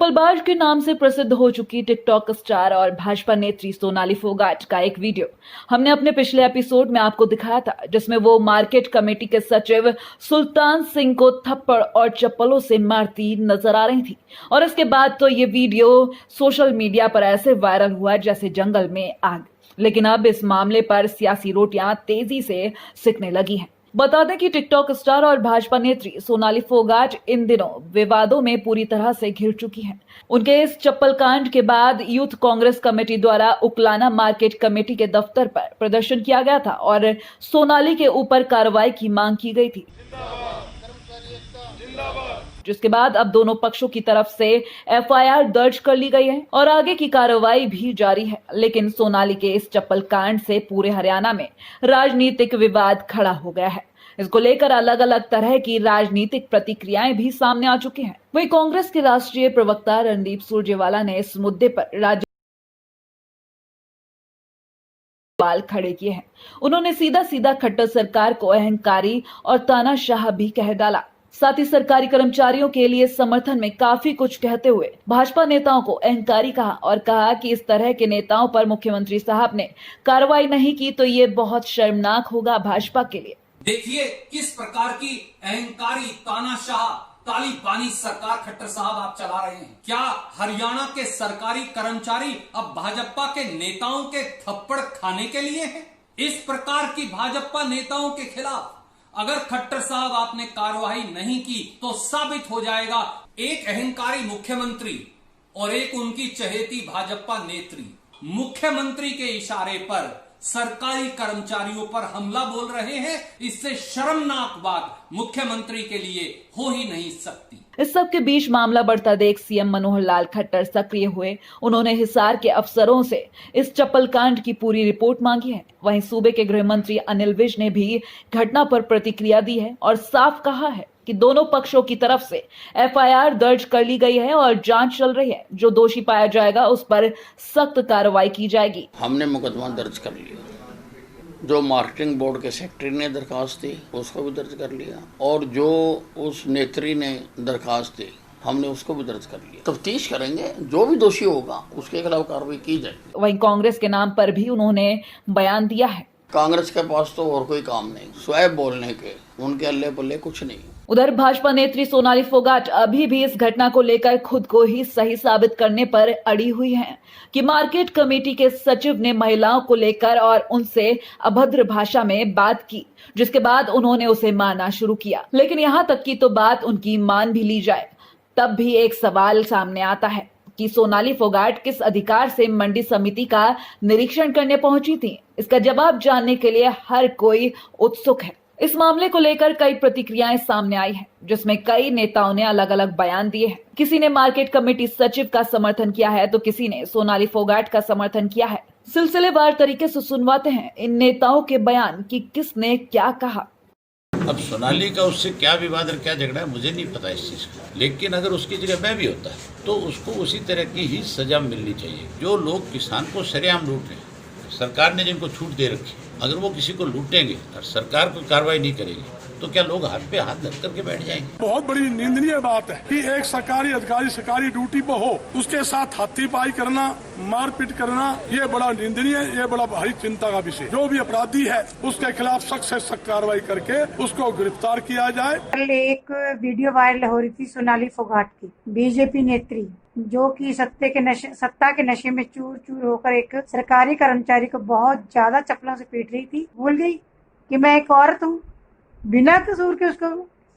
चप्पलबाज के नाम से प्रसिद्ध हो चुकी टिकटॉक स्टार और भाजपा नेत्री सोनाली फोगाट का एक वीडियो हमने अपने पिछले एपिसोड में आपको दिखाया था, जिसमें वो मार्केट कमेटी के सचिव सुल्तान सिंह को थप्पड़ और चप्पलों से मारती नजर आ रही थी। और इसके बाद तो ये वीडियो सोशल मीडिया पर ऐसे वायरल हुआ जैसे जंगल में आग। लेकिन अब इस मामले पर सियासी रोटियां तेजी से सिकने लगी हैं। बता दें कि टिकटॉक स्टार और भाजपा नेत्री सोनाली फोगाट इन दिनों विवादों में पूरी तरह से घिर चुकी हैं। उनके इस चप्पल कांड के बाद यूथ कांग्रेस कमेटी द्वारा उकलाना मार्केट कमेटी के दफ्तर पर प्रदर्शन किया गया था और सोनाली के ऊपर कार्रवाई की मांग की गई थी, जिसके बाद अब दोनों पक्षों की तरफ से एफआईआर दर्ज कर ली गई है और आगे की कार्रवाई भी जारी है। लेकिन सोनाली के इस चप्पल कांड से पूरे हरियाणा में राजनीतिक विवाद खड़ा हो गया है। इसको लेकर अलग अलग तरह की राजनीतिक प्रतिक्रियाएं भी सामने आ चुकी हैं। वहीं कांग्रेस के राष्ट्रीय प्रवक्ता रणदीप सुरजेवाला ने इस मुद्दे पर राज्य सवाल खड़े किए हैं। उन्होंने सीधा सीधा खट्टर सरकार को अहंकारी और तानाशाह भी कह डाला। साथ ही सरकारी कर्मचारियों के लिए समर्थन में काफी कुछ कहते हुए भाजपा नेताओं को अहंकारी कहा और कहा कि इस तरह के नेताओं पर मुख्यमंत्री साहब ने कार्रवाई नहीं की तो ये बहुत शर्मनाक होगा भाजपा के लिए। देखिए किस प्रकार की अहंकारी तानाशाह तालिबानी सरकार खट्टर साहब आप चला रहे हैं। क्या हरियाणा के सरकारी कर्मचारी अब भाजपा के नेताओं के थप्पड़ खाने के लिए हैं? इस प्रकार की भाजपा नेताओं के खिलाफ अगर खट्टर साहब आपने कार्रवाई नहीं की तो साबित हो जाएगा एक अहंकारी मुख्यमंत्री और एक उनकी चहेती भाजपा नेत्री मुख्यमंत्री के इशारे पर सरकारी कर्मचारियों पर हमला बोल रहे हैं। इससे शर्मनाक बात मुख्यमंत्री के लिए हो ही नहीं सकती। इस सब के बीच मामला बढ़ता देख सीएम मनोहर लाल खट्टर सक्रिय हुए। उन्होंने हिसार के अफसरों से इस चप्पल कांड की पूरी रिपोर्ट मांगी है। वहीं सूबे के गृह मंत्री अनिल विज ने भी घटना पर प्रतिक्रिया दी है और साफ कहा है कि दोनों पक्षों की तरफ से एफआईआर दर्ज कर ली गई है और जांच चल रही है। जो दोषी पाया जाएगा उस पर सख्त कार्रवाई की जाएगी। हमने मुकदमा दर्ज कर लिया, जो मार्केटिंग बोर्ड के सेक्रेटरी ने दरखास्त दी उसको भी दर्ज कर लिया और जो उस नेत्री ने दरखास्त दी हमने उसको भी दर्ज कर लिया। तफ्तीश करेंगे, जो भी दोषी होगा उसके खिलाफ कार्रवाई की जाएगी। वहीं कांग्रेस के नाम पर भी उन्होंने बयान दिया है। कांग्रेस के पास तो और कोई काम नहीं, स्वयं बोलने के, उनके अल्ले पल्ले कुछ नहीं। उधर भाजपा नेत्री सोनाली फोगाट अभी भी इस घटना को लेकर खुद को ही सही साबित करने पर अड़ी हुई हैं कि मार्केट कमेटी के सचिव ने महिलाओं को लेकर और उनसे अभद्र भाषा में बात की, जिसके बाद उन्होंने उसे मारना शुरू किया। लेकिन यहाँ तक की तो बात उनकी मान भी ली जाए तब भी एक सवाल सामने आता है कि सोनाली फोगाट किस अधिकार से मंडी समिति का निरीक्षण करने पहुंची थी। इसका जवाब जानने के लिए हर कोई उत्सुक है। इस मामले को लेकर कई प्रतिक्रियाएं सामने आई हैं, जिसमें कई नेताओं ने अलग अलग बयान दिए हैं। किसी ने मार्केट कमेटी सचिव का समर्थन किया है तो किसी ने सोनाली फोगाट का समर्थन किया है। सिलसिलेवार तरीके से सुनवाते हैं इन नेताओं के बयान कि किसने क्या कहा। अब सोनाली का उससे क्या विवाद और क्या झगड़ा है मुझे नहीं पता इस चीज़ का, लेकिन अगर उसकी जगह मैं भी होता तो उसको उसी तरह की ही सजा मिलनी चाहिए। जो लोग किसान को सरेआम लूट रहे हैं, सरकार ने जिनको छूट दे रखी, अगर वो किसी को लूटेंगे और सरकार कोई कार्रवाई नहीं करेगी तो क्या लोग हाथ पे हाथ धर करके बैठ जाएंगे? बहुत बड़ी निंदनीय बात है कि एक सरकारी अधिकारी सरकारी ड्यूटी पर हो, उसके साथ हाथीपाई करना, मारपीट करना, ये बड़ा निंदनीय, ये बड़ा भारी चिंता का विषय। जो भी अपराधी है उसके खिलाफ सख्त से सख्त कार्रवाई करके उसको गिरफ्तार किया जाए। कल एक वीडियो वायरल हो रही थी सोनाली फोगाट की, बीजेपी नेत्री, जो कि सत्ता के नशे में चूर चूर होकर एक सरकारी कर्मचारी को बहुत ज्यादा चप्पलों से पीट रही थी। भूल गई कि मैं एक औरत हूँ, बिना कसूर के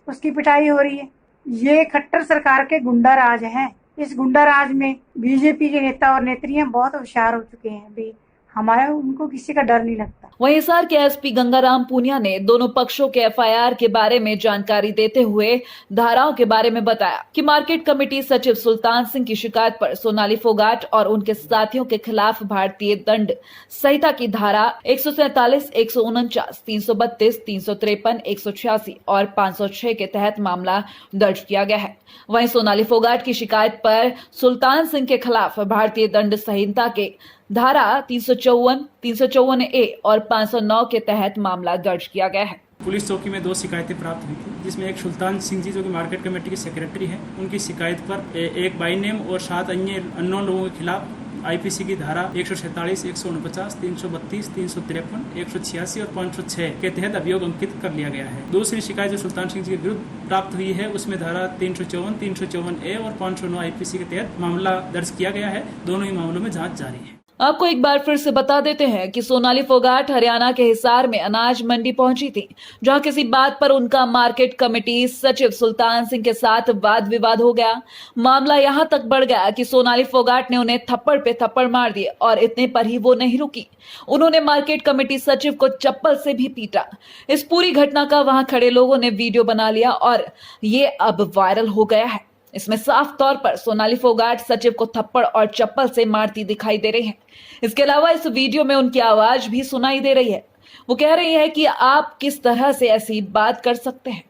उसकी पिटाई हो रही है। ये खट्टर सरकार के गुंडा राज है। इस गुंडा राज में बीजेपी के नेता और नेत्रियां बहुत होशियार हो चुके हैं भी, हमारा उनको किसी का डर नहीं लगता। वहीं हिसार के एसपी गंगाराम पूनिया ने दोनों पक्षों के एफआईआर के बारे में जानकारी देते हुए धाराओं के बारे में बताया कि मार्केट कमेटी सचिव सुल्तान सिंह की शिकायत पर सोनाली फोगाट और उनके साथियों के खिलाफ भारतीय दंड संहिता की धारा 147, 149, 332, 353, 186 और 506 के तहत मामला दर्ज किया गया है। वहीं सोनाली फोगाट की शिकायत पर सुल्तान सिंह के खिलाफ भारतीय दंड संहिता के धारा 354, 354A और 509 के तहत मामला दर्ज किया गया है। पुलिस चौकी में 2 शिकायतें प्राप्त हुई थी, जिसमें एक सुल्तान सिंह जी जो कि मार्केट कमेटी के सेक्रेटरी हैं, उनकी शिकायत पर एक बाई नेम और 7 अन्य अननोन लोगों के खिलाफ आईपीसी की धारा 147, 149, 332, 353, 186 और 506 के तहत अभियोग अंकित कर लिया गया है। दूसरी शिकायत जो सुल्तान सिंह जी के विरुद्ध प्राप्त हुई है उसमें धारा 354, 354A और 509 आईपीसी के तहत मामला दर्ज किया गया है। दोनों ही मामलों में जांच जारी है। आपको एक बार फिर से बता देते हैं कि सोनाली फोगाट हरियाणा के हिसार में अनाज मंडी पहुंची थी, जहां किसी बात पर उनका मार्केट कमेटी सचिव सुल्तान सिंह के साथ वाद विवाद हो गया। मामला यहां तक बढ़ गया कि सोनाली फोगाट ने उन्हें थप्पड़ पे थप्पड़ मार दिए और इतने पर ही वो नहीं रुकी, उन्होंने मार्केट कमेटी सचिव को चप्पल से भी पीटा। इस पूरी घटना का वहां खड़े लोगों ने वीडियो बना लिया और ये अब वायरल हो गया है। इसमें साफ तौर पर सोनाली फोगाट सचिव को थप्पड़ और चप्पल से मारती दिखाई दे रही हैं। इसके अलावा इस वीडियो में उनकी आवाज भी सुनाई दे रही है। वो कह रही है कि आप किस तरह से ऐसी बात कर सकते हैं।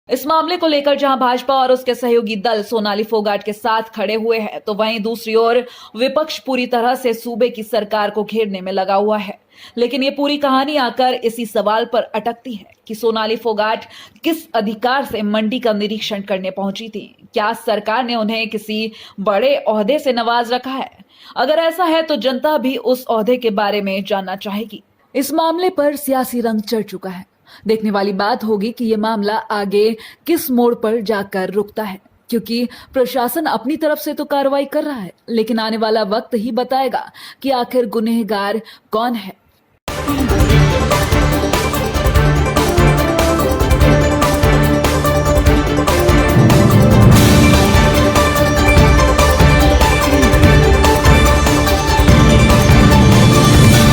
इस मामले को लेकर जहां भाजपा और उसके सहयोगी दल सोनाली फोगाट के साथ खड़े हुए हैं, तो वहीं दूसरी ओर विपक्ष पूरी तरह से सूबे की सरकार को घेरने में लगा हुआ है। लेकिन ये पूरी कहानी आकर इसी सवाल पर अटकती है कि सोनाली फोगाट किस अधिकार से मंडी का निरीक्षण करने पहुंची थी। क्या सरकार ने उन्हें किसी बड़े ओहदे से नवाज रखा है? अगर ऐसा है तो जनता भी उस ओहदे के बारे में जानना चाहेगी। इस मामले पर सियासी रंग चढ़ चुका है। देखने वाली बात होगी कि ये मामला आगे किस मोड़ पर जाकर रुकता है, क्योंकि प्रशासन अपनी तरफ से तो कार्रवाई कर रहा है, लेकिन आने वाला वक्त ही बताएगा कि आखिर गुनहगार कौन है।